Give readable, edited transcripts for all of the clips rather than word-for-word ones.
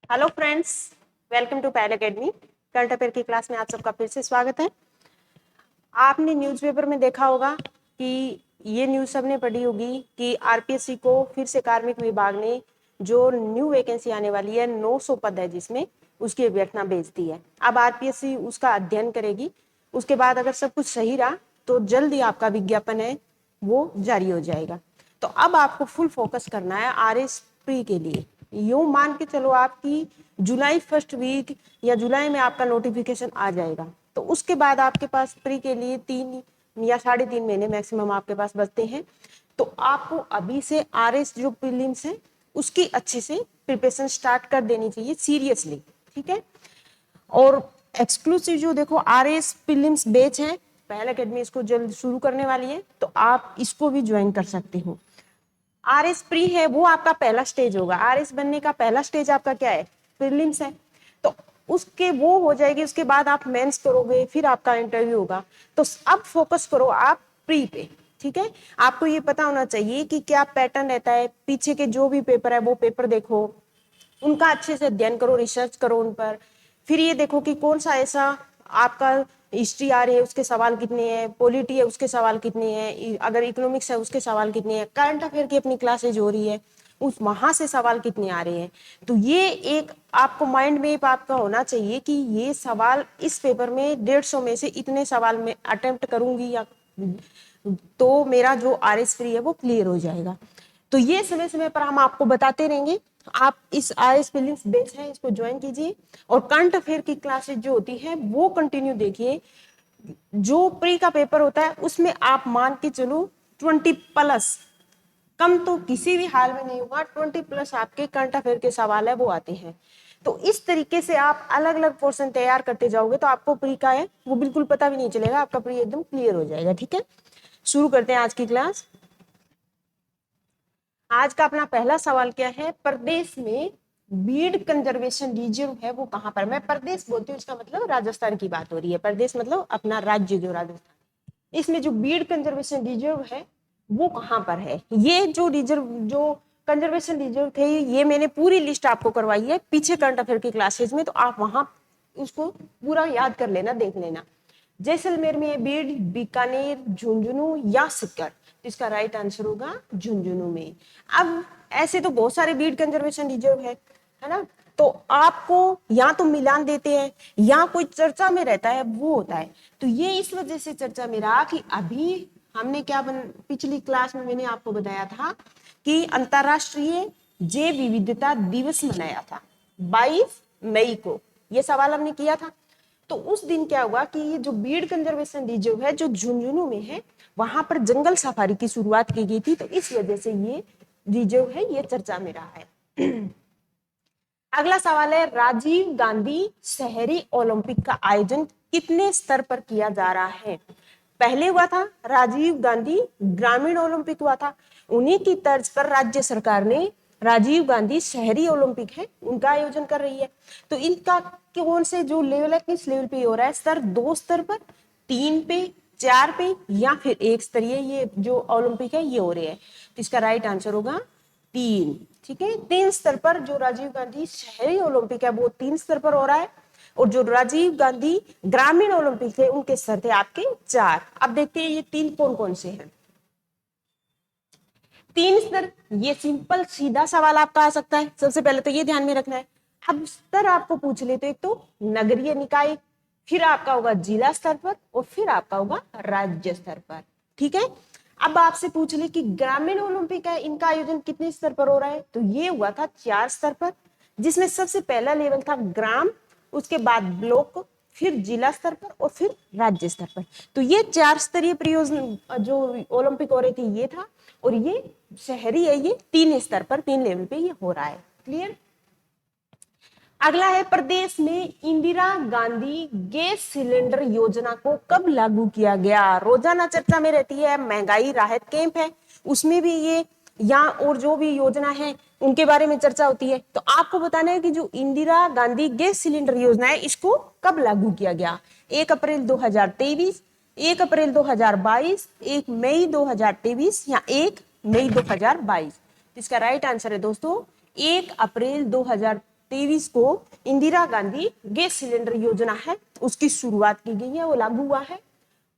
Hello friends, welcome to Payal Academy. Current affair की class में आप सबका फिर से स्वागत है। आपने न्यूज़पेपर में देखा होगा कि ये न्यूज़ सबने पढ़ी होगी कि आरपीएससी को फिर से कार्मिक विभाग ने जो न्यू वैकेंसी आने वाली है 900 पद है जिसमें उसकी अभ्यर्थना भेज दी है। अब आरपीएससी उसका अध्ययन करेगी, उसके बाद अगर सब कुछ सही रहा तो जल्द ही आपका विज्ञापन है वो जारी हो जाएगा। तो अब आपको फुल फोकस करना है आरएस प्री के लिए। यूं मान के चलो आपकी जुलाई फर्स्ट वीक या जुलाई में आपका नोटिफिकेशन आ जाएगा, तो उसके बाद आपके पास प्री के लिए 3 या 3.5 महीने मैक्सिमम आपके पास बचते हैं। तो आपको अभी से आरएस जो प्रीलिम्स है उसकी अच्छे से प्रिपरेशन स्टार्ट कर देनी चाहिए सीरियसली, ठीक है। और एक्सक्लूसिव जो देखो आरएस प्रीलिम्स बैच है, पहल एकेडमी इसको जल्द शुरू करने वाली है, तो आप इसको भी ज्वाइन कर सकते हो। आरएस प्री है वो आपका पहला स्टेज होगा। आरएस बनने का पहला स्टेज आपका क्या है? प्रीलिम्स है। तो उसके वो हो जाएगी, उसके बाद आप मेंस करोगे, फिर आपका इंटरव्यू होगा। तो अब फोकस करो आप प्री पे, ठीक है। आपको ये पता होना चाहिए कि क्या पैटर्न रहता है, पीछे के जो भी पेपर है वो पेपर देखो, उनका अच्छे से अध्ययन करो, रिसर्च करो उन पर। फिर ये देखो कि कौन सा ऐसा आपका हिस्ट्री आ रही है उसके सवाल कितने हैं, पॉलिटी है उसके सवाल कितने हैं, अगर इकोनॉमिक्स है उसके सवाल कितने हैं, करंट अफेयर की अपनी क्लासेज हो रही है उस वहां से सवाल कितने आ रहे हैं। तो ये एक आपको माइंड में आपका होना चाहिए कि ये सवाल इस पेपर में 150 में से इतने सवाल में अटेम्प्ट करूंगी या तो मेरा जो आरएस प्री है वो क्लियर हो जाएगा। तो ये समय समय पर हम आपको बताते रहेंगे। आप इस आरएस प्रीलिम्स बेस है इसको ज्वाइन कीजिए और करंट अफेयर की क्लासेज जो होती है वो कंटिन्यू देखिए। जो प्री का पेपर होता है उसमें आप मान के चलो 20+, कम तो किसी भी हाल में नहीं होगा, 20+ आपके करंट अफेयर के सवाल है वो आते हैं। तो इस तरीके से आप अलग अलग पोर्शन तैयार करते जाओगे तो आपको प्री का है वो बिल्कुल पता भी नहीं चलेगा, आपका प्री एकदम क्लियर हो जाएगा, ठीक है। शुरू करते हैं आज की क्लास। आज का अपना पहला सवाल क्या है? प्रदेश में बीड कंजर्वेशन रिजर्व है वो कहां पर? मैं प्रदेश बोलती हूँ, इसका मतलब राजस्थान की बात हो रही है। प्रदेश मतलब अपना राज्य जो राजस्थान। इसमें जो बीड कंजर्वेशन रिजर्व है वो कहां पर है? ये जो रिजर्व जो कंजर्वेशन रिजर्व थे ये मैंने पूरी लिस्ट आपको करवाई है पीछे करंट अफेयर की क्लासेज में, तो आप वहां उसको पूरा याद कर लेना, देख लेना। जैसलमेर में बीड, बीकानेर, झुंझुनू या सीकर? तो इसका राइट आंसर होगा झुंझुनू में। अब ऐसे तो बहुत सारे बीड कंजर्वेशन रिजर्व है ना। तो आपको या तो मिलान देते हैं या कोई चर्चा में रहता है वो होता है। तो ये इस वजह से चर्चा में रहा कि अभी हमने क्या पिछली क्लास में मैंने आपको बताया था कि अंतरराष्ट्रीय जैव विविधता दिवस मनाया था 22 मई को। ये सवाल हमने किया था। तो उस दिन क्या हुआ कि ये जो बीड कंजर्वेशन रिजर्व है जो झुंझुनू में है वहां पर जंगल सफारी की शुरुआत की गई थी, तो इस वजह से ये रिजर्व है ये चर्चा में रहा है। अगला सवाल है, राजीव गांधी शहरी ओलंपिक का आयोजन कितने स्तर पर किया जा रहा है? पहले हुआ था राजीव गांधी ग्रामीण ओलंपिक हुआ था, उन्हीं की तर्ज पर राज्य सरकार ने राजीव गांधी शहरी ओलंपिक है उनका आयोजन कर रही है। तो इनका कौन से जो लेवल है, किस लेवल पे हो रहा है? स्तर 2 स्तर पर, 3 पे, 4 पे या फिर 1 स्तरीय ये जो ओलंपिक है ये हो रहे हैं। तो इसका राइट आंसर होगा 3, ठीक है। 3 स्तर पर जो राजीव गांधी शहरी ओलंपिक है वो 3 स्तर पर हो रहा है और जो राजीव गांधी ग्रामीण ओलंपिक थे उनके स्तर थे आपके 4। अब देखते हैं ये 3 कौन कौन से हैं। 3 स्तर, ये सिंपल सीधा सवाल आपका आ सकता है, सबसे पहले तो ये ध्यान में रखना है। अब स्तर आपको पूछ ले तो एक तो नगरीय निकाय, फिर आपका होगा जिला स्तर पर और फिर आपका होगा राज्य स्तर पर, ठीक है। अब आपसे पूछ ले कि ग्रामीण ओलंपिक है इनका आयोजन कितने स्तर पर हो रहा है, तो ये हुआ था 4 स्तर पर, जिसमें सबसे पहला लेवल था ग्राम, उसके बाद ब्लॉक, फिर जिला स्तर पर और फिर राज्य स्तर पर। तो ये 4 स्तरीय परियोजना जो ओलंपिक हो रही थी ये था, और ये शहरी है ये 3 स्तर पर, 3 लेवल पे ये हो रहा है। क्लियर? अगला है, प्रदेश में इंदिरा गांधी गैस सिलेंडर योजना को कब लागू किया गया? रोजाना चर्चा में रहती है, महंगाई राहत कैंप है उसमें भी ये, या और जो भी योजना है उनके बारे में चर्चा होती है। तो आपको बताना है कि जो इंदिरा गांधी गैस सिलेंडर योजना है इसको कब लागू किया गया? 1 अप्रैल 2023, 1 अप्रैल 2022, 1 मई 2023 या 1 मई 2022? इसका राइट आंसर है दोस्तों 1 अप्रैल 2023 को इंदिरा गांधी गैस सिलेंडर योजना है उसकी शुरुआत की गई है, वो लागू हुआ है।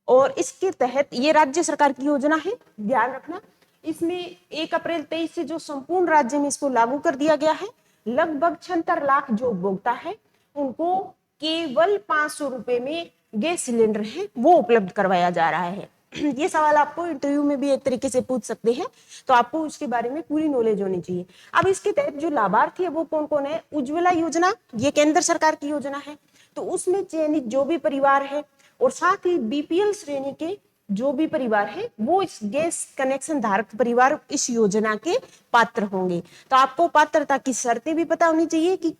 और इसके तहत ये राज्य सरकार की योजना है, ध्यान रखना। इसमें 1 अप्रैल 23 से जो संपूर्ण राज्य में इसको लागू कर दिया गया है। लगभग 76 लाख जो उपभोक्ता है उनको केवल 500 रुपए में गैस सिलेंडर है वो उपलब्ध करवाया जा रहा है। ये सवाल आपको इंटरव्यू में भी एक तरीके से पूछ सकते हैं, तो आपको उसके बारे में पूरी नॉलेज होनी चाहिए। अब इसके तहत जो लाभार्थी है वो कौन कौन है? उज्ज्वला योजना, ये केंद्र सरकार की योजना है, तो उसमें चयनित जो भी परिवार है और साथ ही बीपीएल श्रेणी के जो भी परिवार है वो इस गैस कनेक्शन धारक परिवार इस योजना के पात्र होंगे। तो आपको पात्रता की शर्तें भी पता होनी चाहिए कि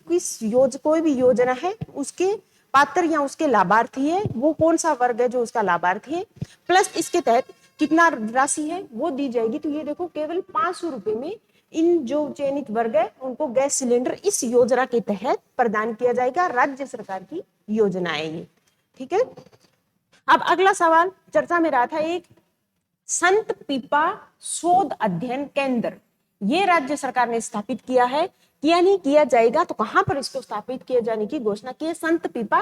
कोई भी योजना है उसके पात्र या उसके लाभार्थी है वो कौन सा वर्ग है जो उसका लाभार्थी है, प्लस इसके तहत कितना राशि है वो दी जाएगी। तो ये देखो केवल 500 रुपए में इन जो चयनित वर्ग है उनको गैस सिलेंडर इस योजना के तहत प्रदान किया जाएगा। राज्य सरकार की योजना है ये, ठीक है। अब अगला सवाल चर्चा में रहा था एक संत पीपा शोध अध्ययन केंद्र, ये राज्य सरकार ने स्थापित किया है, किया नहीं किया जाएगा, तो कहां पर इसको स्थापित किए जाने की घोषणा की है? संत पीपा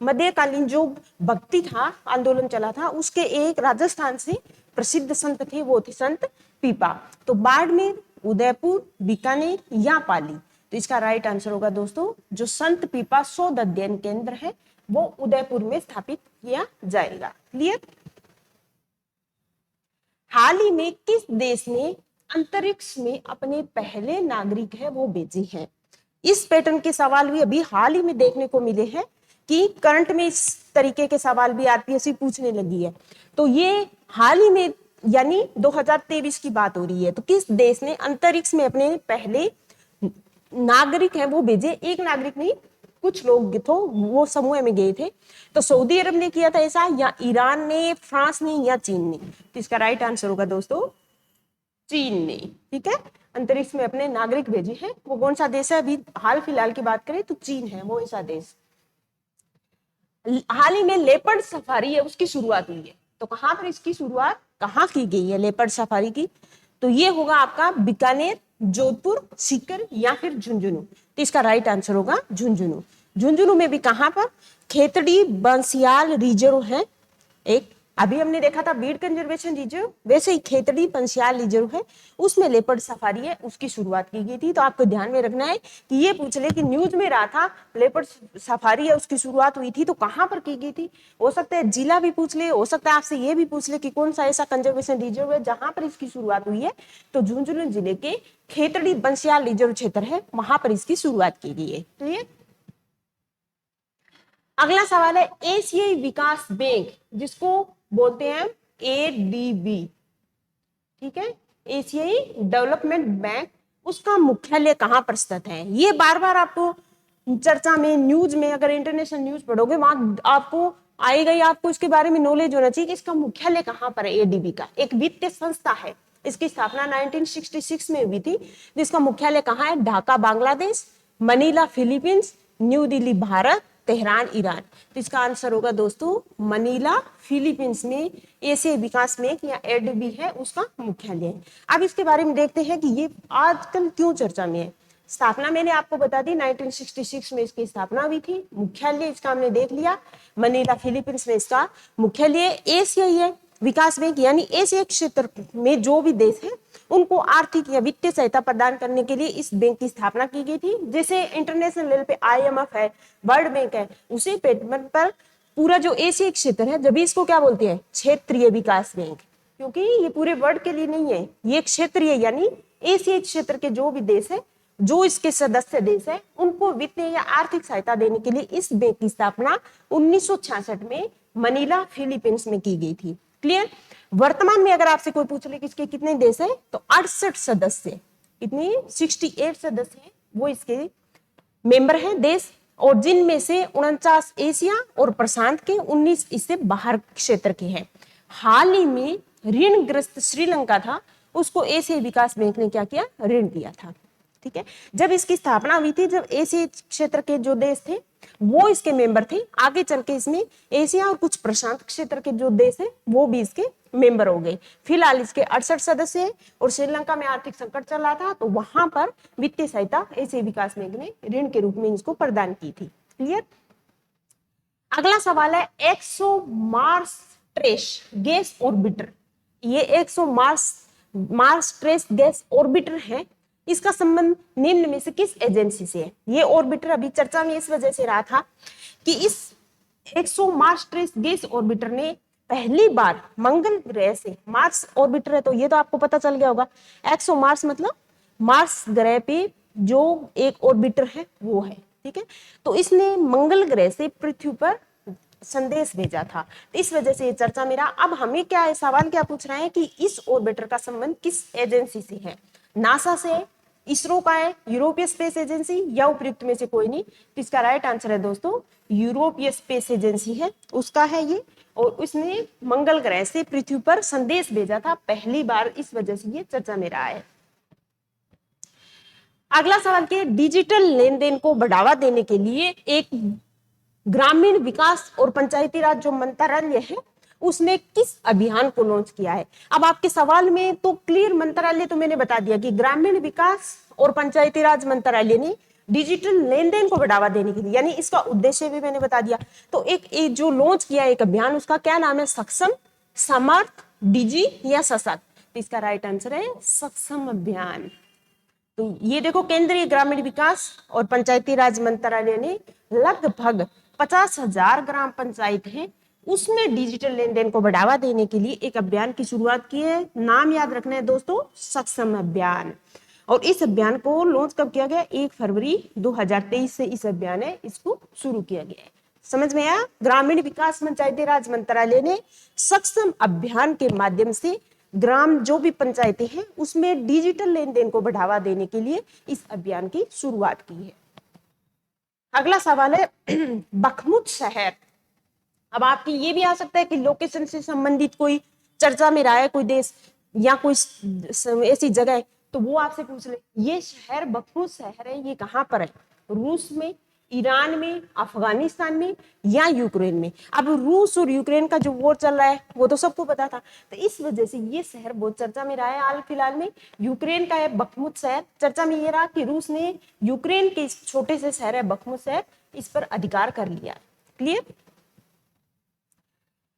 मध्यकालीन जो भक्ति था आंदोलन चला था उसके एक राजस्थान से प्रसिद्ध संत थे, वो थे संत पीपा। तो बाड़मेर, उदयपुर, बीकानेर या पाली, तो इसका राइट आंसर होगा दोस्तों जो संत पीपा शोध अध्ययन केंद्र है वो उदयपुर में स्थापित किया जाएगा। क्लियर? हाल ही में किस देश ने अंतरिक्ष में अपने पहले नागरिक है वो भेजे हैं? इस पैटर्न के सवाल भी अभी हाल ही में देखने को मिले हैं कि करंट में इस तरीके के सवाल भी आरपीएससी पूछने लगी है। तो ये हाल ही में यानी 2023 की बात हो रही है। तो किस देश ने अंतरिक्ष में अपने पहले नागरिक है वो भेजे? एक नागरिक नहीं, कुछ लोग तो वो समूह में गए थे। तो सऊदी अरब ने किया था ऐसा, या ईरान ने, फ्रांस ने, या चीन ने? तो इसका राइट आंसर होगा दोस्तों चीन ने, ठीक है। अंतरिक्ष में अपने नागरिक भेजे हैं। वो कौन सा देश है? अभी हाल फिलहाल की बात करें तो चीन है वो ऐसा देश। हाल ही में लेपर्ड सफारी है उसकी शुरुआत हुई है, तो कहां पर इसकी शुरुआत कहां की गई है लेपर्ड सफारी की? तो ये होगा आपका बीकानेर, जोधपुर, सीकर या फिर झुंझुनू। तो इसका राइट आंसर होगा झुंझुनू। झुंझुनू में भी कहां पर? खेतड़ी बंसियाल रिजर्व है एक, अभी हमने देखा था बीड कंजर्वेशन रिजर्व, वैसे ही खेतड़ी बंसियाल रिजर्व है, उसमें लेपर्ड सफारी है उसकी शुरुआत की गई थी। तो आपको ध्यान में रखना है कि ये पूछ ले कि न्यूज में रहा था लेपर्ड सफारी है उसकी शुरुआत हुई थी, तो कहां पर की गई थी? हो सकता है जिला भी पूछ ले, हो सकता है आपसे ये भी पूछ ले कि कौन सा ऐसा कंजर्वेशन रिजर्व है जहां पर इसकी शुरुआत हुई है। तो झुंझुनू जिले के खेतड़ी बंसियाल रिजर्व क्षेत्र है, वहां पर इसकी शुरुआत की गई है। क्लियर? अगला सवाल है एशियाई विकास बैंक, जिसको बोलते हैं एडीबी, ठीक है, एशियाई डेवलपमेंट बैंक, उसका मुख्यालय कहां पर स्थित है? ये बार बार आपको चर्चा में, न्यूज में, अगर इंटरनेशनल न्यूज पढ़ोगे वहां आपको आएगा ही, आपको इसके बारे में नॉलेज होना चाहिए कि इसका मुख्यालय कहां पर है। एडीबी का एक वित्तीय संस्था है, इसकी स्थापना 1966 में हुई थी, जिसका मुख्यालय कहां है? Dhaka Bangladesh, Manila Philippines, new Delhi Bharat, Tehran Iran. तो इसका आंसर होगा दोस्तों मनीला फिलीपींस में एशियाई विकास बैंक या एडीबी है उसका मुख्यालय है। अब इसके बारे में देखते हैं कि ये आजकल क्यों चर्चा में है। स्थापना मैंने आपको बता दी 1966 में इसकी स्थापना हुई थी। मुख्यालय इसका हमने देख लिया, मनीला फिलीपींस में इसका मुख्यालय। एशियाई है विकास बैंक यानी एशिया क्षेत्र में जो भी देश है उनको आर्थिक या वित्तीय सहायता प्रदान करने के लिए इस बैंक की स्थापना की गई थी। जैसे इंटरनेशनल लेवल पे आईएमएफ है, वर्ल्ड बैंक है, उसी पैटर्न पर पूरा जो एशिया क्षेत्र है जब इसको क्या बोलते हैं? क्षेत्रीय विकास बैंक, क्योंकि ये पूरे वर्ल्ड के लिए नहीं है, ये क्षेत्रीय यानी एशिया क्षेत्र के जो भी देश है, जो इसके सदस्य देश है, उनको वित्तीय या आर्थिक सहायता देने के लिए इस बैंक की स्थापना 1966 में मनीला फिलीपींस में की गई थी। क्लियर? वर्तमान में अगर आपसे कोई पूछ ले कि इसके कितने देश है, तो 68 सदस्य, कितनी? 68 सदस्य हैं वो इसके मेंबर हैं देश, और जिनमें से 49 एशिया और प्रशांत के, 19 इससे बाहर क्षेत्र के हैं। हाल ही में ऋणग्रस्त श्रीलंका था, उसको एशियाई विकास बैंक ने क्या किया? ऋण दिया था। ठीक है। जब इसकी स्थापना हुई थी, जब एशिया क्षेत्र के जो देश थे वो इसके मेंबर थे, आगे चल के इसमें एशिया और कुछ प्रशांत क्षेत्र के जो देश है वो भी इसके मेंबर हो गए। फिलहाल इसके 68 सदस्य हैं और श्रीलंका में आर्थिक संकट चल रहा था तो वहां पर वित्तीय सहायता एशियाई विकास बैंक ने ऋण के रूप में इसको प्रदान की थी। क्लियर। अगला सवाल है एक्सो मार्स ट्रेस गैस ऑर्बिटर। ये एक्सो मार्स ट्रेस गैस ऑर्बिटर है, इसका संबंध निम्न में से किस एजेंसी से है? ये ऑर्बिटर अभी चर्चा में इस वजह से रहा था कि इस एक्सो मार्स ट्रेस गैस ऑर्बिटर ने पहली बार मंगल ग्रह से, मार्स ऑर्बिटर है तो ये तो आपको पता चल गया होगा, एक्सो मार्स मतलब मार्स ग्रह पे जो एक ऑर्बिटर है वो है, ठीक है। तो इसने मंगल ग्रह से पृथ्वी पर संदेश भेजा था, तो इस वजह से ये चर्चा में रहा। अब हमें क्या है, सवाल क्या पूछ रहे हैं कि इस ऑर्बिटर का संबंध किस एजेंसी से है? नासा से, इसरो का है, यूरोपीय स्पेस एजेंसी या उपयुक्त में से कोई नहीं। तो इसका राइट आंसर है दोस्तों यूरोपीय स्पेस एजेंसी है, उसका है ये, और उसने मंगल ग्रह से पृथ्वी पर संदेश भेजा था पहली बार, इस वजह से ये चर्चा में रहा है। अगला सवाल के डिजिटल लेन देन को बढ़ावा देने के लिए एक ग्रामीण विकास और पंचायती राज जो मंत्रालय है उसने किस अभियान को लॉन्च किया है? अब आपके सवाल में तो क्लियर मंत्रालय तो मैंने बता दिया कि ग्रामीण विकास और पंचायती राज मंत्रालय ने डिजिटल लेन देन को बढ़ावा देने के लिए, यानी इसका उद्देश्य भी मैंने बता दिया। तो एक जो लॉन्च किया एक अभियान, उसका क्या नाम है? सक्षम, समर्थ, डिजी या सशक्त? तो इसका राइट आंसर है सक्षम अभियान। तो ये देखो, केंद्रीय ग्रामीण विकास और पंचायती राज मंत्रालय ने लगभग 50,000 ग्राम पंचायत है उसमें डिजिटल लेन देन को बढ़ावा देने के लिए एक अभियान की शुरुआत की है। नाम याद रखना है दोस्तों, सक्षम अभियान। और इस अभियान को लॉन्च कब किया गया? 1 फरवरी 2023 से इस अभियान है इसको शुरू किया गया है। समझ में आया? ग्रामीण विकास पंचायती राज मंत्रालय ने सक्षम अभियान के माध्यम से ग्राम जो भी पंचायतें हैं उसमें डिजिटल लेन देन को बढ़ावा देने के लिए इस अभियान की शुरुआत की है। अगला सवाल है बखमुत शहर। अब आपकी ये भी आ सकता है कि लोकेशन से संबंधित कोई चर्चा में रहा है कोई देश या कोई ऐसी जगह है तो वो आपसे पूछ ले। ये शहर बखमुत शहर है, ये कहाँ पर है? रूस में, ईरान में, अफगानिस्तान में या यूक्रेन में? अब रूस और यूक्रेन का जो वॉर चल रहा है वो तो सबको पता था, तो इस वजह से ये शहर बहुत चर्चा में रहा है। हाल फिलहाल में यूक्रेन का है बखमुत शहर, चर्चा में ये रहा कि रूस ने यूक्रेन के इस छोटे से शहर है बखमुत शहर, इस पर अधिकार कर लिया। क्लियर।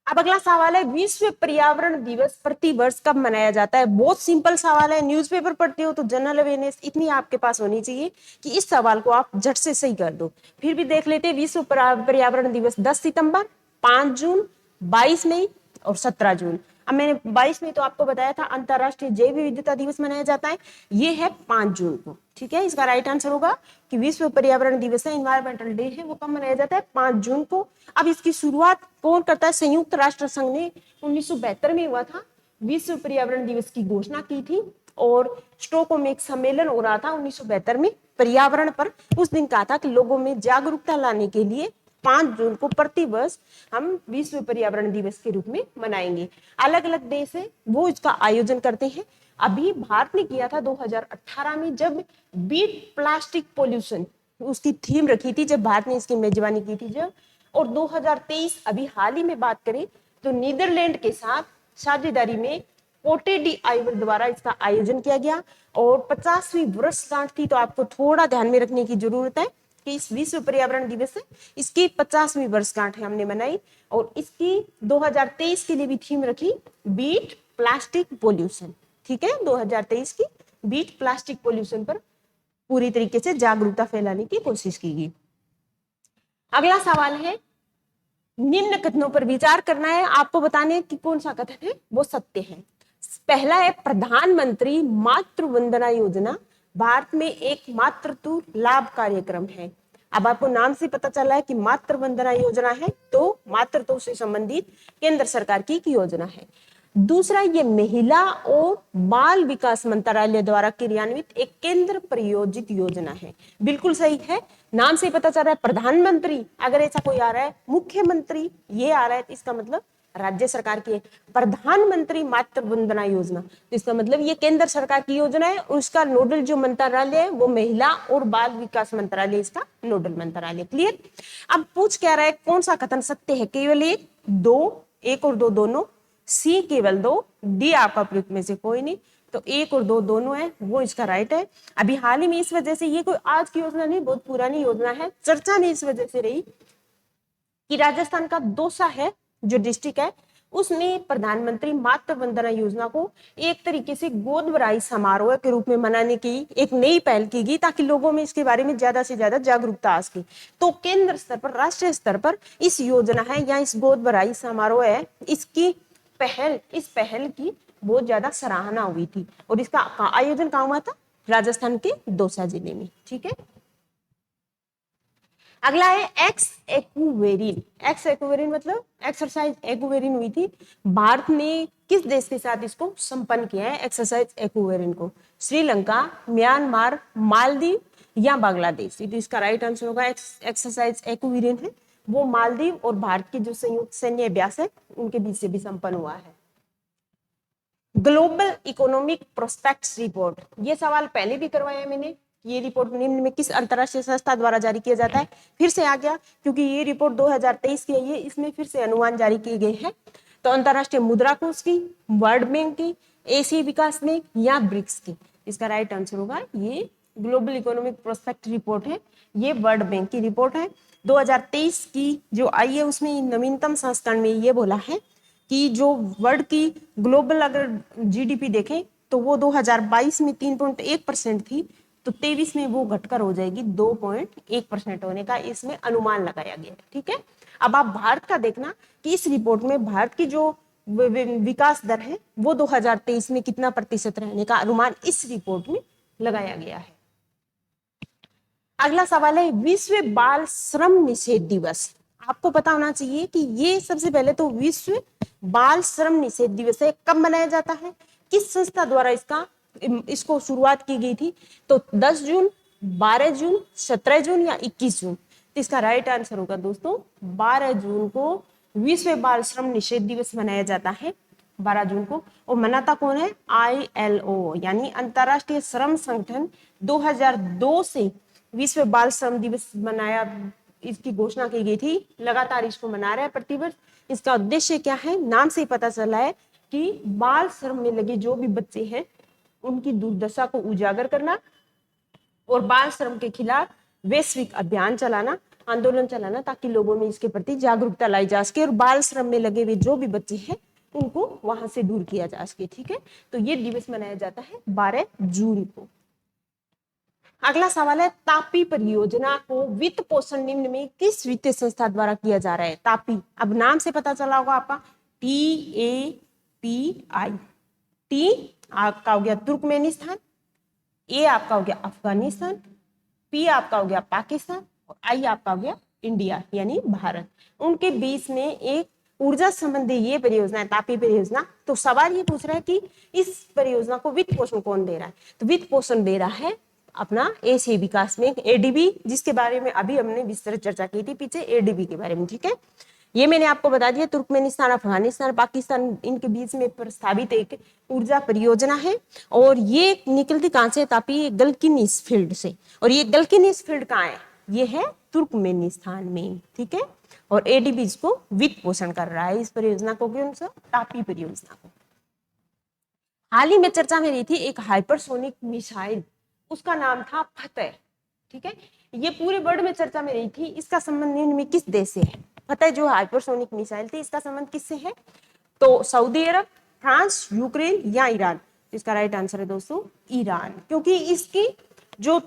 अब अगला सवाल है विश्व पर्यावरण दिवस प्रति वर्ष कब मनाया जाता है? बहुत सिंपल सवाल है, न्यूज़पेपर पढ़ते हो तो जनरल अवेयरनेस इतनी आपके पास होनी चाहिए कि इस सवाल को आप झट से सही कर दो। फिर भी देख लेते हैं, विश्व पर्यावरण दिवस 10 सितंबर, 5 जून, 22 मई और 17 जून। अब मैंने 22 में तो आपको बताया था अंतरराष्ट्रीय जैव विविधता दिवस मनाया जाता है, ये है 5 जून को। ठीक है, इसका राइट आंसर होगा कि विश्व पर्यावरण दिवस है, इन्वायरमेंटल डे है, वो कब मनाया जाता है? 5 जून को। अब इसकी शुरुआत कौन करता है? संयुक्त राष्ट्र संघ ने 1972 में हुआ था, विश्व पर्यावरण दिवस की घोषणा की थी और स्टॉकहोम में एक सम्मेलन हो रहा था 1972 में पर्यावरण पर। उस दिन कहा था कि लोगों में जागरूकता लाने के लिए 5 जून को प्रति वर्ष हम विश्व पर्यावरण दिवस के रूप में मनाएंगे। अलग अलग देश है वो इसका आयोजन करते हैं। अभी भारत ने किया था 2018 में, जब बीट प्लास्टिक पोल्यूशन उसकी थीम रखी थी, जब भारत ने इसकी मेजबानी की थी जब। और 2023 अभी हाल ही में बात करें तो नीदरलैंड के साथ साझेदारी में कोटे डी आइवर द्वारा इसका आयोजन किया गया और 50वीं वर्षगांठ थी। तो आपको थोड़ा ध्यान में रखने की जरूरत है कि इस विश्व पर्यावरण दिवस है इसकी 50वीं वर्षगांठ है हमने मनाई, और इसकी 2023 के लिए भी थीम रखी बीट प्लास्टिक पोल्यूशन। ठीक है, 2023 की बीट प्लास्टिक पोल्यूशन पर पूरी तरीके से जागरूकता फैलाने की कोशिश की गई। अगला सवाल है निम्न कथनों पर विचार करना है, आपको बताने कि कौन सा कथन है वो सत्य है। पहला है प्रधानमंत्री मातृ वंदना योजना भारत में एक मातृत्व लाभ कार्यक्रम है। अब आपको नाम से पता चला है कि मातृ वंदना योजना है, तो मातृत्व से संबंधित केंद्र सरकार की योजना है। दूसरा, ये महिला और बाल विकास मंत्रालय द्वारा क्रियान्वित एक केंद्र प्रायोजित योजना है। बिल्कुल सही है, नाम से पता चल रहा है प्रधानमंत्री, अगर ऐसा कोई आ रहा है मुख्यमंत्री ये आ रहा है तो इसका मतलब राज्य सरकार की है। प्रधानमंत्री मातृ वंदना योजना, तो इसका मतलब ये केंद्र सरकार की योजना है। उसका नोडल जो मंत्रालय है वो महिला और बाल विकास मंत्रालय, इसका नोडल मंत्रालय। क्लियर। अब पूछ क्या रहा है, कौन सा कथन सत्य है? केवल एक, दो, एक और दो दोनों, सी केवल दो, डी आपका प्रयुक्त में से कोई नहीं। तो एक और दो दोनों है, वो इसका राइट है। अभी हाल ही में इस वजह से, ये कोई आज की योजना नहीं, बहुत पुरानी योजना है, चर्चा में इस वजह से रही कि राजस्थान का दौसा है जो डिस्ट्रिक्ट है, उसमें प्रधानमंत्री मातृ वंदना योजना को एक तरीके से गोद भराई समारोह के रूप में मनाने की एक नई पहल की गई, ताकि लोगों में इसके बारे में ज्यादा से ज्यादा जागरूकता आ सके। तो केंद्र स्तर पर, राष्ट्रीय स्तर पर इस योजना है या इस गोद भराई समारोह है, इसकी पहल, इस पहल की बहुत ज्यादा सराहना हुई थी। और इसका आयोजन कहाँ हुआ था? राजस्थान के दौसा जिले में। ठीक है। अगला है एक्स एक्वेरिन। एक्स एक्वेरिन मतलब एक्सरसाइज एक्वेरिन हुई थी। भारत ने किस देश के साथ इसको संपन्न किया है एक्सरसाइज एक्वेरिन को? श्रीलंका, म्यांमार, मालदीव या बांग्लादेश? तो इसका राइट आंसर होगा एक्सरसाइज एक्वेरिन है वो मालदीव और भारत की जो संयुक्त सैन्य अभ्यास है उनके बीच से भी संपन्न हुआ है। ग्लोबल इकोनॉमिक प्रोस्पेक्ट्स रिपोर्ट, ये सवाल पहले भी करवाया है मैंने। ये रिपोर्ट निम्न में किस अंतरराष्ट्रीय संस्था द्वारा जारी किया जाता है? फिर से आ गया, क्योंकि ये रिपोर्ट 2023 की है, ये इसमें फिर से अनुमान जारी किए गए हैं। तो अंतरराष्ट्रीय मुद्रा कोष की, वर्ल्ड बैंक की, एशियाई विकास बैंक या ब्रिक्स की? इसका राइट आंसर होगा ये ग्लोबल इकोनॉमिक प्रोस्पेक्ट रिपोर्ट है, ये वर्ल्ड बैंक की रिपोर्ट है। 2023 की जो आई है उसमें नवीनतम संस्करण में ये बोला है कि जो वर्ल्ड की ग्लोबल अगर जीडीपी देखें तो वो 2022 में 3.1% थी, तो 23 में वो घटकर हो जाएगी 2.1% होने का इसमें अनुमान लगाया गया है। ठीक है। अब आप भारत का देखना कि इस रिपोर्ट में भारत की जो विकास दर है वो 2023 में कितना प्रतिशत रहने का अनुमान इस रिपोर्ट में लगाया गया है। अगला सवाल है विश्व बाल श्रम निषेध दिवस। आपको पता होना चाहिए कि ये सबसे पहले तो विश्व बाल श्रम निषेध दिवस है, कब मनाया जाता है, किस संस्था द्वारा इसको शुरुआत की गई थी? तो 10 जून, 12 जून, 17 जून या 21 जून? तो इसका राइट आंसर होगा दोस्तों 12 जून को विश्व बाल श्रम निषेध दिवस मनाया जाता है, 12 जून को। और मनाता कौन है? ILO यानी अंतरराष्ट्रीय श्रम संगठन 2002 से विश्व बाल श्रम दिवस मनाया, इसकी घोषणा की गई थी। लगातार इसको मना रहा है प्रतिवर्ष। इसका उद्देश्य क्या है? नाम से ही पता चला है कि बाल श्रम में लगे जो भी बच्चे हैं उनकी दुर्दशा को उजागर करना और बाल श्रम के खिलाफ वैश्विक अभियान चलाना, आंदोलन चलाना, ताकि लोगों में इसके प्रति जागरूकता लाई जा सके और बाल श्रम में लगे हुए जो भी बच्चे हैं उनको वहां से दूर किया जा सके। ठीक है। तो ये दिवस मनाया जाता है 12 जून को। अगला सवाल है तापी परियोजना को वित्त पोषण निम्न में किस वित्तीय संस्था द्वारा किया जा रहा है? तापी, अब नाम से पता चला होगा आपका, TAPI। टी आपका हो गया तुर्कमेनिस्तान, ए आपका हो गया अफगानिस्तान, पी आपका हो गया पाकिस्तान और आई आपका हो गया इंडिया यानी भारत। उनके बीच में एक ऊर्जा संबंधी ये परियोजना है तापी परियोजना। तो सवाल ये पूछ रहा है कि इस परियोजना को वित्त पोषण कौन दे रहा है? तो वित्त पोषण दे रहा है अपना एशियाई विकास बैंक, ADB, जिसके बारे में अभी हमने विस्तृत चर्चा की थी पीछे, ADB के बारे में। ठीक है। ये मैंने आपको बता दिया, तुर्कमेनिस्तान, अफगानिस्तान, पाकिस्तान, इनके बीच में प्रस्तावित एक ऊर्जा परियोजना है। और ये निकलती कहां से? तापी गलकिनिस फील्ड से। और ये गलकिनिस फील्ड कहाँ है? ये है तुर्कमेनिस्तान में। ठीक है। और ADB इसको वित्त पोषण कर रहा है, इस परियोजना को, कौन सा? तापी परियोजना को। हाल ही में चर्चा में रही थी एक हाइपरसोनिक मिसाइल, उसका नाम था फतेह। ठीक है। ये पूरे वर्ल्ड में चर्चा में रही थी। इसका संबंध निम्न में किस देश से है? फतेह जो हाइपरसोनिक मिसाइल थी, इसका संबंध किससे है? तो सऊदी अरब, फ्रांस, यूक्रेन या ईरान? इसका राइट आंसर है दोस्तों ईरान, क्योंकि इसकी जो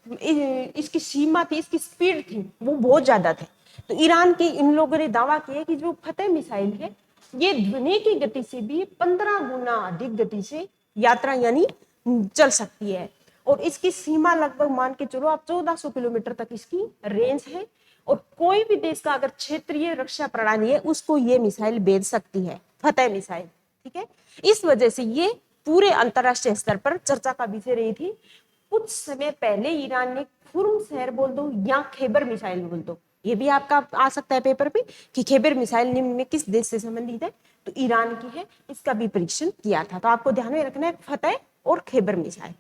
इसकी सीमा थी, इसकी स्पीड थी, वो बहुत ज्यादा थी। तो ईरान के इन लोगों ने दावा किया कि जो फतेह मिसाइल है ये ध्वनि की गति से भी 15 गुना अधिक गति से यात्रा यानी चल सकती है। और इसकी सीमा लगभग मान के चलो आप 1400 किलोमीटर तक इसकी रेंज है। और कोई भी देश का अगर क्षेत्रीय रक्षा प्रणाली है उसको ये मिसाइल भेज सकती है, फतेह मिसाइल। ठीक है। इस वजह से ये पूरे अंतरराष्ट्रीय स्तर पर चर्चा का विषय रही थी। कुछ समय पहले ईरान ने खुर्म शहर बोल दो या खैबर मिसाइल बोल दो, ये भी आपका आ सकता है पेपर पे कि खैबर मिसाइल निम्न में किस देश से संबंधित है, तो ईरान की है, इसका भी परीक्षण किया था। तो आपको ध्यान में रखना है फतेह और खैबर मिसाइल।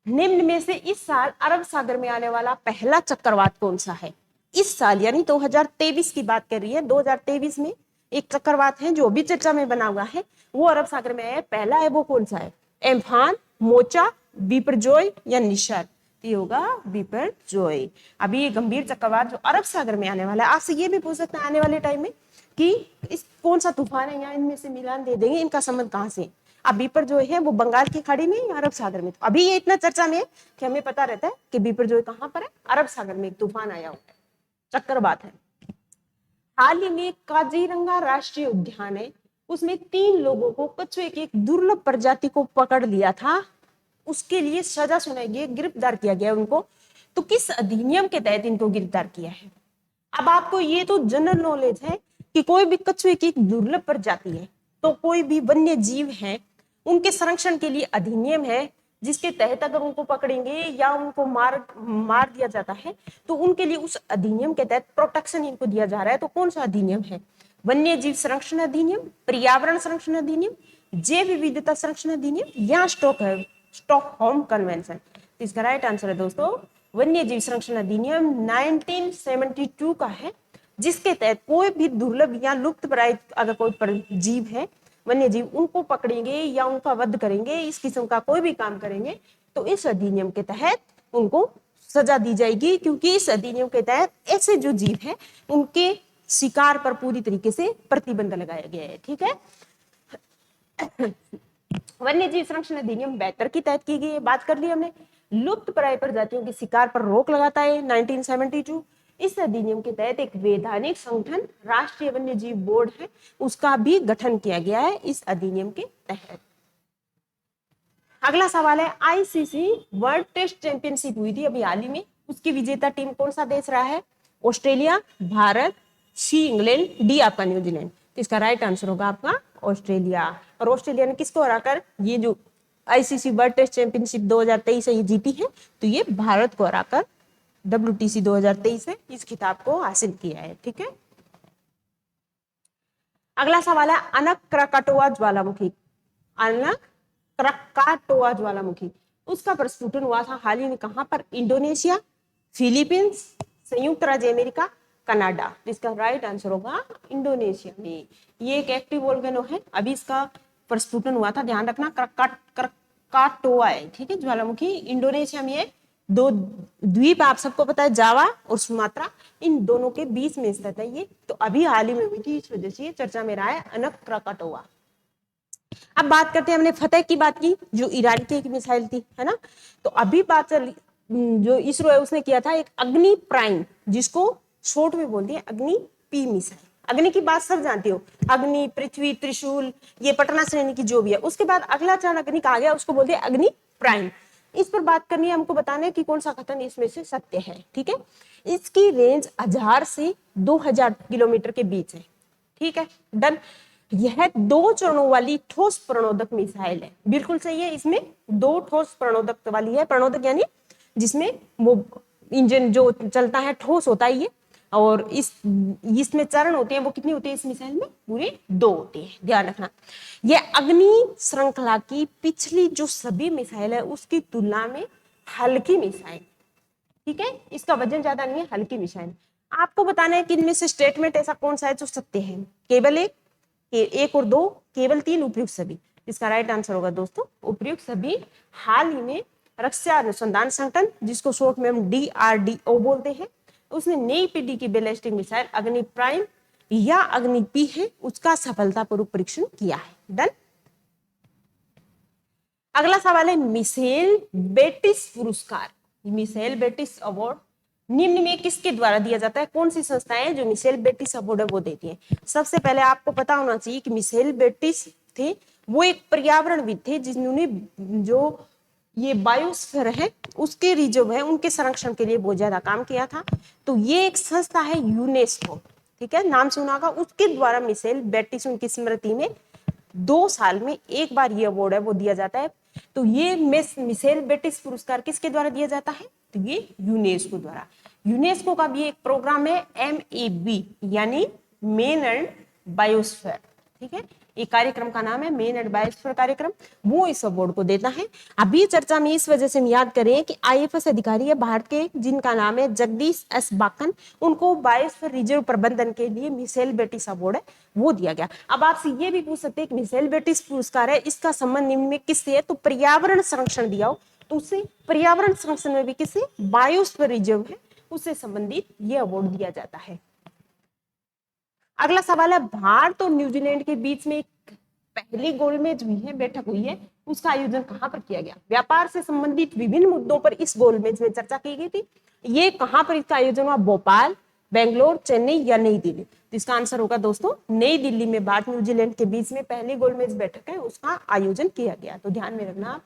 निम्न में से इस साल अरब सागर में आने वाला पहला चक्रवात कौन सा है? इस साल यानी 2023 की बात कर रही है, 2023 में एक चक्रवात है जो अभी चर्चा में बना हुआ है, वो अरब सागर में है, पहला है, वो कौन सा है? एम्फान, मोचा, बिपरजॉय या निशर? ये होगा बिपरजॉय। अभी ये गंभीर चक्रवात जो अरब सागर में आने वाला है, आपसे ये भी पूछ सकते हैं आने वाले टाइम में कि इस कौन सा तूफान है, यहाँ इनमें से मिलान दे देंगे, इनका संबंध कहाँ से? अब बिपरजॉय है वो बंगाल की खाड़ी में या अरब सागर में? तो अभी ये इतना चर्चा में है कि हमें पता रहता है कि बिपरजॉय कहाँ पर है, अरब सागर में एक तूफान आया हुआ है, चक्रवात है। हाल ही में काजीरंगा राष्ट्रीय उद्यान है, उसमें 3 लोगों को कछुए की एक दुर्लभ प्रजाति को पकड़ लिया था, उसके लिए सजा सुनाई गई, गिरफ्तार किया गया उनको। तो किस अधिनियम के तहत इनको गिरफ्तार किया है? अब आपको ये तो जनरल नॉलेज है कि कोई भी कछुए की एक दुर्लभ प्रजाति है, तो कोई भी वन्य जीव है, उनके संरक्षण के लिए अधिनियम है जिसके तहत अगर उनको पकड़ेंगे या उनको मार दिया जाता है तो उनके लिए उस अधिनियम के तहत प्रोटेक्शन इनको दिया जा रहा है। तो कौन सा अधिनियम है? वन्य जीव संरक्षण अधिनियम, पर्यावरण संरक्षण अधिनियम, जैव विविधता संरक्षण अधिनियम या स्टॉकहोम कन्वेंशन? इसका राइट आंसर है दोस्तों वन्य जीव संरक्षण अधिनियम 1972 का है, जिसके तहत कोई भी दुर्लभ या लुप्तप्राय अगर कोई जीव है, वन्य जीव, उनको पकड़ेंगे या उनका वध करेंगे, इस किस्म का कोई भी काम करेंगे तो इस अधिनियम के तहत उनको सजा दी जाएगी, क्योंकि इस अधिनियम के तहत ऐसे जो जीव है उनके शिकार पर पूरी तरीके से प्रतिबंध लगाया गया है। ठीक है, वन्य जीव संरक्षण अधिनियम 72 की तहत की गई है, बात कर ली हमने। लुप्त प्राय प्रजातियों के शिकार पर रोक लगाता है 1972। इस अधिनियम के तहत एक वैधानिक संगठन राष्ट्रीय वन्य जीव बोर्ड है, उसका भी गठन किया गया है इस अधिनियम के तहत। अगला सवाल है, आईसीसी वर्ल्ड टेस्ट चैंपियनशिप हुई थी अभी हाल ही में, उसकी विजेता टीम कौन सा देश रहा है? Australia, Bharat, C England, D आपका न्यूजीलैंड? इसका राइट आंसर होगा आपका ऑस्ट्रेलिया। और ऑस्ट्रेलिया ने किसको हराकर ये जो आईसीसी वर्ल्ड टेस्ट चैंपियनशिप 2023 है ये जीती है, तो ये भारत को हराकर WTC 2023 है इस खिताब को हासिल किया है। ठीक है, अगला सवाल है, अनक क्राकाटोआ ज्वालामुखी, अनक क्राकाटोआ ज्वालामुखी, उसका प्रस्फुटन हुआ था हाल ही में कहां पर? इंडोनेशिया, फिलीपींस, संयुक्त राज्य अमेरिका, कनाडा? इसका राइट आंसर होगा इंडोनेशिया में। ये एक एक्टिव वोल्केनो है, अभी इसका प्रस्फुटन हुआ था, ध्यान रखना, क्राकाटोआ है। ठीक है, ज्वालामुखी इंडोनेशिया में है, 2 द्वीप आप सबको पता है, जावा और सुमात्रा, इन दोनों के बीच में स्थित है ये। तो अभी हाल ही में हुई थी, इस वजह से चर्चा में रहा है अनक क्राकाटोआ। अब बात करते हैं, हमने फतेह की बात की जो ईरान की एक मिसाइल थी, है ना। तो अभी बात चल जो इसरो है उसने किया था एक अग्नि प्राइम, जिसको शॉर्ट में बोलते हैं अग्नि P मिसाइल। अग्नि की बात सब जानते हो, अग्नि, पृथ्वी, त्रिशूल, ये पटना श्रेणी की जो भी है। उसके बाद अगला चरण अग्नि का आ गया, उसको बोलते हैं अग्नि प्राइम। इस पर बात करनी है, हमको बताना है कि कौन सा कथन इसमें से सत्य है। ठीक है, इसकी रेंज 1000 से 2000 किलोमीटर के बीच है। ठीक है, डन। यह 2 चरणों वाली ठोस प्रणोदक मिसाइल है, बिल्कुल सही है। इसमें 2 ठोस प्रणोदक वाली है, प्रणोदक यानी जिसमें वो इंजन जो चलता है ठोस होता है ये, और इसमें चरण होते हैं, वो कितने होते हैं इस मिसाइल में? पूरे 2 होते हैं, ध्यान रखना। यह अग्नि श्रृंखला की पिछली जो सभी मिसाइल है उसकी तुलना में हल्की मिसाइल। ठीक है, इसका वजन ज्यादा नहीं है, हल्की मिसाइल। आपको बताना है कि इनमें से स्टेटमेंट ऐसा कौन सा है जो सत्य है? केवल एक और 2, केवल 3, उपयुक्त सभी? इसका राइट आंसर होगा दोस्तों उपयुक्त सभी। हाल ही में रक्षा अनुसंधान संगठन, जिसको शॉर्ट में हम DRDO बोलते हैं, उसने नई पीढ़ी की बैलिस्टिक मिसाइल अग्नि प्राइम या अग्नि P है, उसका सफलतापूर्वक परीक्षण किया है। डन। अगला सवाल है, मिशेल बेटिस पुरस्कार, मिशेल बेटिस अवार्ड निम्न में किसके द्वारा दिया जाता है? कौन सी संस्थाएं जो मिशेल बेटिस अवार्ड है वो देती है? सबसे पहले आपको पता होना चाहिए कि मिशेल बेटिस थे वो एक पर्यावरणविद थे, जिन्होंने जो ये बायोस्फीयर है उसके रिजर्व है उनके संरक्षण के लिए बहुत ज्यादा काम किया था। तो ये एक संस्था है यूनेस्को, ठीक है, नाम सुना होगा, उसके द्वारा मिशेल बेटिस उनकी स्मृति में 2 साल में एक बार ये अवार्ड है वो दिया जाता है। तो ये मिशेल बेटिस पुरस्कार किसके द्वारा दिया जाता है? तो ये यूनेस्को द्वारा, यूनेस्को का भी एक प्रोग्राम है MAB यानी मेन एंड बायोस्फीयर, ठीक है, ये कार्यक्रम का नाम है मेन एंड बायोस्फीयर कार्यक्रम, वो इस अवार्ड को देता है। अभी चर्चा में इस वजह से हम याद करें कि IFS अधिकारी है भारत के जिनका नाम है जगदीश S बाकन, उनको बायोस्फीयर रिजर्व प्रबंधन के लिए मिशेल बेटिस अवार्ड है वो दिया गया। अब आपसे ये भी पूछ सकते हैं कि मिशेल बेटिस पुरस्कार है इसका संबंध निम्न में किससे है, तो पर्यावरण संरक्षण दिया हो तो उससे पर्यावरण संरक्षण में भी किससे, बायोस्फीयर रिजर्व है उससे संबंधित ये अवार्ड दिया जाता है। अगला सवाल है भारत और न्यूजीलैंड के बीच में एक पहली गोलमेज हुई है, बैठक हुई है, उसका आयोजन कहां पर किया गया। व्यापार से संबंधित विभिन्न मुद्दों पर इस गोलमेज में चर्चा की गई थी। ये कहां पर इसका आयोजन हुआ, भोपाल, बेंगलोर, चेन्नई या नई दिल्ली। तो इसका आंसर होगा दोस्तों नई दिल्ली में भारत न्यूजीलैंड के बीच में पहली गोलमेज बैठक है उसका आयोजन किया गया, तो ध्यान में रखना आप।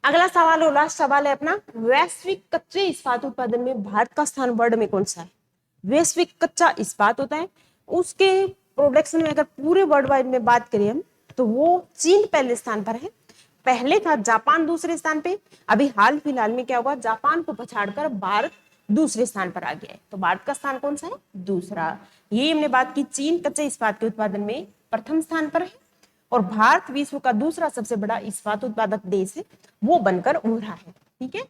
अगला सवाल और लास्ट सवाल है अपना, वैश्विक कच्चे इस्पात उत्पादन में भारत का स्थान वर्ल्ड में कौन सा है। वैश्विक कच्चा इस्पात होता है उसके प्रोडक्शन में अगर पूरे वर्ल्ड वाइड में बात करें हम तो वो चीन पहले स्थान पर है, पहले था जापान दूसरे स्थान पे, अभी हाल फिलहाल में क्या हुआ जापान को पछाड़कर भारत दूसरे स्थान पर आ गया है, तो भारत का स्थान कौन सा है, दूसरा। ये हमने बात की चीन कच्चे इस्पात के उत्पादन में प्रथम स्थान पर है और भारत विश्व का दूसरा सबसे बड़ा इस्पात उत्पादक देश है वो बनकर उभरा है, ठीक है।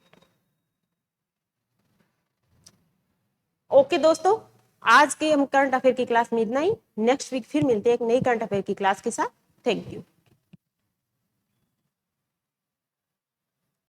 ओके दोस्तों, आज के हम करंट अफेयर की क्लास में इतना ही, नेक्स्ट वीक फिर मिलते हैं एक नई करंट अफेयर की क्लास के साथ। Thank you.